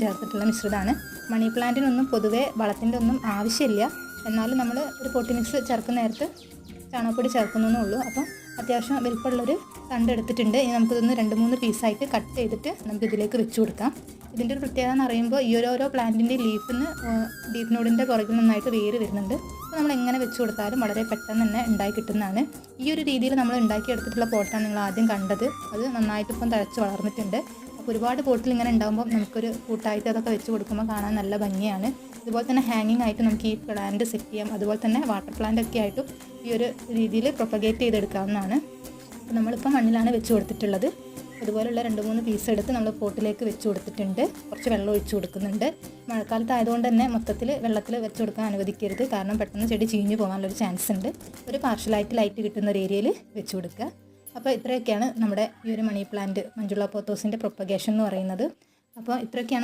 ചേർത്തിട്ടുള്ള മിശ്രിതമാണ്. മണി പ്ലാന്റിനൊന്നും പൊതുവേ വളത്തിൻ്റെ ഒന്നും ആവശ്യമില്ല. എന്നാലും നമ്മൾ ഒരു പോട്ടി മിക്സ് ചേർക്കുന്ന നേരത്ത് ചാണകപ്പൊടി ചേർക്കുന്നേ ഉള്ളൂ. അപ്പം അത്യാവശ്യം വലിപ്പമുള്ളൊരു തണ്ട് എടുത്തിട്ടുണ്ട്. ഇനി നമുക്കിതൊന്ന് 2-3 പീസായിട്ട് കട്ട് ചെയ്തിട്ട് നമുക്കിതിലേക്ക് വെച്ച് കൊടുക്കാം. ഇതിൻ്റെ ഒരു പ്രത്യേകത എന്ന് പറയുമ്പോൾ ഈ ഓരോ പ്ലാന്റിൻ്റെ ലീഫിനോടിൻ്റെ പുറകിൽ നന്നായിട്ട് വേര് വരുന്നുണ്ട്. അപ്പോൾ നമ്മൾ എങ്ങനെ വെച്ച് കൊടുത്താലും വളരെ പെട്ടെന്ന് തന്നെ ഉണ്ടായി കിട്ടുന്നതാണ്. ഈ ഒരു രീതിയിൽ നമ്മൾ ഉണ്ടാക്കിയെടുത്തിട്ടുള്ള പോട്ടാണ് നിങ്ങൾ ആദ്യം കണ്ടത്. അത് നന്നായിട്ട് ഇപ്പം തഴച്ച് വളർന്നിട്ടുണ്ട്. അപ്പോൾ ഒരുപാട് പോട്ടിൽ ഇങ്ങനെ ഉണ്ടാകുമ്പോൾ നമുക്കൊരു കൂട്ടായിട്ട് അതൊക്കെ വെച്ച് കൊടുക്കുമ്പോൾ കാണാൻ നല്ല ഭംഗിയാണ്. ഇതുപോലെ തന്നെ ഹാങ്ങിങ് ആയിട്ട് നമുക്ക് ഈ പ്ലാന്റ് സെറ്റ് ചെയ്യാം. അതുപോലെ തന്നെ വാട്ടർ പ്ലാന്റ് ഒക്കെ ആയിട്ടും ഈ ഒരു രീതിയിൽ പ്രൊപ്പഗേറ്റ് ചെയ്തെടുക്കാവുന്നതാണ്. അപ്പോൾ നമ്മളിപ്പോൾ മണ്ണിലാണ് വെച്ച് കൊടുത്തിട്ടുള്ളത്. അതുപോലുള്ള 2-3 പീസ് എടുത്ത് നമ്മൾ പോട്ടിലേക്ക് വെച്ച് കൊടുത്തിട്ടുണ്ട്. കുറച്ച് വെള്ളം ഒഴിച്ച് കൊടുക്കുന്നുണ്ട്. മഴക്കാലത്ത് ആയതുകൊണ്ട് തന്നെ മൊത്തത്തിൽ വെള്ളത്തിൽ വെച്ച് കൊടുക്കാൻ അനുവദിക്കരുത്. കാരണം പെട്ടെന്ന് ചെടി ചീഞ്ഞു പോകാനുള്ളൊരു ചാൻസ് ഉണ്ട്. ഒരു പാർഷ്യലായിട്ട് ലൈറ്റ് കിട്ടുന്ന ഒരു ഏരിയയിൽ വെച്ച് കൊടുക്കുക. അപ്പോൾ ഇത്രയൊക്കെയാണ് നമ്മുടെ ഈ ഒരു മണി പ്ലാന്റ് മഞ്ജുള പോത്തോസിൻ്റെ പ്രൊപ്പഗേഷൻ എന്ന് പറയുന്നത്. അപ്പോൾ ഇത്രയൊക്കെയാണ്